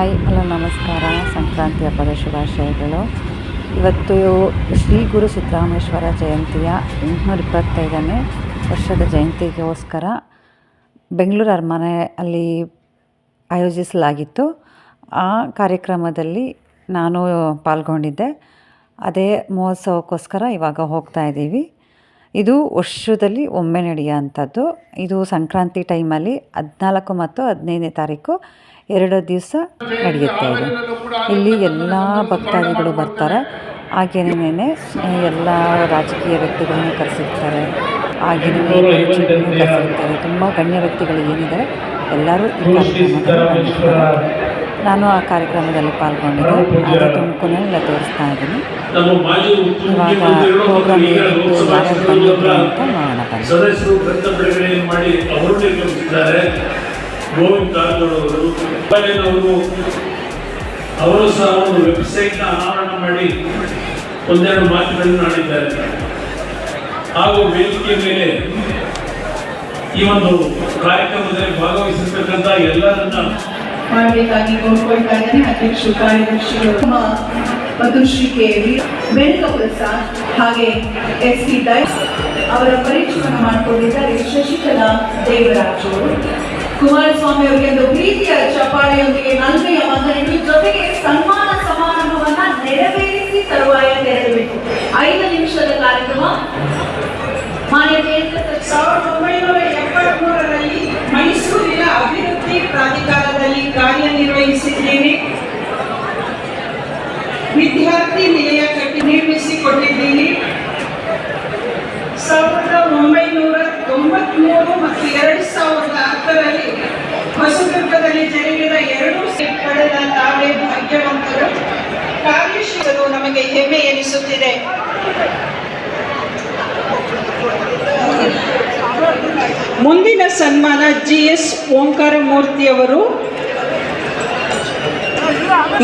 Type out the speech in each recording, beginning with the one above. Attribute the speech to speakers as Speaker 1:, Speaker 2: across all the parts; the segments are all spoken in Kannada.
Speaker 1: ಹಾಯ್ ಹಲೋ ನಮಸ್ಕಾರ. ಸಂಕ್ರಾಂತಿ ಹಬ್ಬದ ಶುಭಾಶಯಗಳು. ಇವತ್ತು ಶ್ರೀ ಗುರು ಸಿದ್ದರಾಮೇಶ್ವರ ಜಯಂತಿಯ 825ನೇ ವರ್ಷದ ಜಯಂತಿಗೋಸ್ಕರ ಬೆಂಗಳೂರು ಅರಮನೆಯಲ್ಲಿ ಆಯೋಜಿಸಲಾಗಿತ್ತು. ಆ ಕಾರ್ಯಕ್ರಮದಲ್ಲಿ ನಾನು ಪಾಲ್ಗೊಂಡಿದ್ದೆ. ಅದೇ ಮಹೋತ್ಸವಕ್ಕೋಸ್ಕರ ಇವಾಗ ಹೋಗ್ತಾ ಇದ್ದೀವಿ. ಇದು ವರ್ಷದಲ್ಲಿ ಒಮ್ಮೆ ನಡೆಯುವಂಥದ್ದು. ಇದು ಸಂಕ್ರಾಂತಿ ಟೈಮಲ್ಲಿ 14 ಮತ್ತು 15ನೇ ತಾರೀಕು 2 ದಿವಸ ನಡೆಯುತ್ತೆ. ಇಲ್ಲಿ ಎಲ್ಲ ಭಕ್ತಾದಿಗಳು ಬರ್ತಾರೆ. ಹಾಗೆಯೇ ಎಲ್ಲ ರಾಜಕೀಯ ವ್ಯಕ್ತಿಗಳನ್ನ ಕರೆಸಿರ್ತಾರೆ. ಹಾಗೆಯೇ ಕರೆಸಿರ್ತಾರೆ. ತುಂಬ ಗಣ್ಯ ವ್ಯಕ್ತಿಗಳು ಏನಿದ್ದಾರೆ ಎಲ್ಲರೂ ಈ ಕಾರ್ಯಕ್ರಮದಲ್ಲಿ ಬಂದಿರ್ತಾರೆ. ನಾನು ಆ ಕಾರ್ಯಕ್ರಮದಲ್ಲಿ ಪಾಲ್ಗೊಂಡಿದ್ದೆ. ಅದು ತುಮಕೂರಿನಲ್ಲಿ ತೋರಿಸ್ತಾ ಇದ್ದೀನಿ. ಇವಾಗ ಪ್ರೋಗ್ರಾಮ್ ಏನಿತ್ತು, ಯಾರ್ಯಾರು ಬಂದಿದ್ರು ಅಂತ ನೋಡೋಣ ಬನ್ನಿ.
Speaker 2: ಸದಸ್ಯರು ಗ್ರಂಥ ಬಿಡುಗಡೆ ಮಾಡಿ ಅವರನ್ನೇ ಕರೆಸಿದ್ದಾರೆ. ಗೋವಿಂದ ಕಾರಜೋಳವರು ಅವರು ಸಹ ಒಂದು ವೆಬ್ಸೈಟ್ನ ಅನಾವರಣ ಮಾಡಿ ಒಂದೆರಡು ಮಾತುಗಳನ್ನು ಆಡಿದ್ದಾರೆ. ಹಾಗೂ ವೇದಿಕೆ ಮೇಲೆ ಈ ಒಂದು ಕಾರ್ಯಕ್ರಮದಲ್ಲಿ ಭಾಗವಹಿಸಿರ್ತಕ್ಕಂಥ ಎಲ್ಲರನ್ನ
Speaker 3: ಮಾಡಬೇಕಾಗಿ ನೋಡ್ಕೊಳ್ತಾ ಇದ್ದೇನೆ. ಅಧ್ಯಕ್ಷರು, ಕಾರ್ಯದರ್ಶಿಗಳು ಮತ್ತು ಶ್ರೀ ಕೆ ವೆಂಕಟ ಪ್ರಸಾದ್ ಹಾಗೆ ಎಸ್ ಸಿ ಡೈ ಅವರ ಪರಿಚಯವನ್ನು ಮಾಡಿಕೊಂಡಿದ್ದಾರೆ. ಶಶಿಕಲಾ ದೇವರಾಜ್ ಅವರು ಕುಮಾರಸ್ವಾಮಿ ಅವರಿಗೆ ಒಂದು ಪ್ರೀತಿಯ ಚಪ್ಪಾಳೆಯೊಂದಿಗೆ ನಲ್ಮೆಯ ವಂದನೆಗಳು, ಜೊತೆಗೆ ಸನ್ಮಾನ ಸಮಾರಂಭವನ್ನ ನೆರವೇರಿಸಿ ತರುವಾಯ ತೆರಳಬೇಕು. 5 ನಿಮಿಷದ ಕಾರ್ಯಕ್ರಮ. ಮಾನ್ಯ
Speaker 4: 1973ರಲ್ಲಿ ಮೈಸೂರಿನ ಅಭಿವೃದ್ಧಿ ಪ್ರಾಧಿಕಾರದಲ್ಲಿ ಕಾರ್ಯನಿರ್ವಹಿಸಿದ್ದೇನೆ. ವಿದ್ಯಾರ್ಥಿ ನಿಲಯ ಕಟ್ಟಿ ನಿರ್ಮಿಸಿಕೊಟ್ಟಿದ್ದೀನಿ. 1993 ಮತ್ತು 2010ರಲ್ಲಿ ಹೊಸದುರ್ಗದಲ್ಲಿ ಜರುಗಿದ 2 ಪಡೆದ ತಾವೇ ಭಾಗ್ಯವಂತರು. ಕಾರ್ಯಶೀಲರು ನಮಗೆ ಹೆಮ್ಮೆ ಎನಿಸುತ್ತಿದೆ. ಮುಂದಿನ ಸನ್ಮಾನ GS ಓಂಕಾರ ಮೂರ್ತಿಯವರು.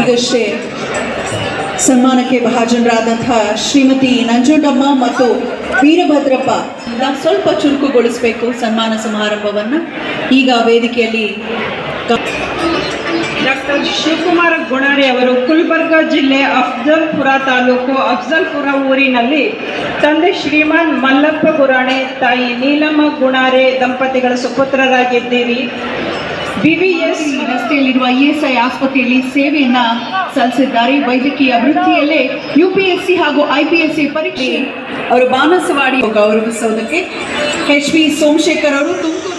Speaker 3: ಈಗಷ್ಟೇ ಸನ್ಮಾನಕ್ಕೆ ಭಾಜನರಾದಂತಹ ಶ್ರೀಮತಿ ನಂಜುಂಡಮ್ಮ ಮತ್ತು ವೀರಭದ್ರಪ್ಪ ಸ್ವಲ್ಪ ಚುರುಕುಗೊಳಿಸಬೇಕು ಸನ್ಮಾನ ಸಮಾರಂಭವನ್ನ. ಈಗ ವೇದಿಕೆಯಲ್ಲಿ
Speaker 4: ಡಾಕ್ಟರ್ ಶಿವಕುಮಾರ ಗುಣಾರಿ ಅವರು ಗುಲ್ಬರ್ಗಾ ಜಿಲ್ಲೆ ಅಫ್ಜಲ್ಪುರ ತಾಲೂಕು ಅಫ್ಜಲ್ಪುರ ಊರಿನಲ್ಲಿ ತಂದೆ ಶ್ರೀಮಾನ್ ಮಲ್ಲಪ್ಪ ಗುರಾಣೆ, ತಾಯಿ ನೀಲಮ್ಮ ಗುಣಾರೆ ದಂಪತಿಗಳ ಸುಪುತ್ರರಾಗಿದ್ದೀರಿ. BVS
Speaker 3: ರಸ್ತೆಯಲ್ಲಿರುವ ESI ಆಸ್ಪತ್ರೆಯಲ್ಲಿ ಸೇವೆಯನ್ನ ಸಲ್ಲಿಸಿದ್ದಾರೆ. ವೈದ್ಯಕೀಯ ವೃತ್ತಿಯಲ್ಲೇ UPSC ಹಾಗೂ IPSC ಪರೀಕ್ಷೆ ಅವರು ಬಾನಸವಾಡಿ ಗೌರವಿಸುವುದಕ್ಕೆ HV ಸೋಮಶೇಖರ್ ಅವರು ತುಮಕೂರು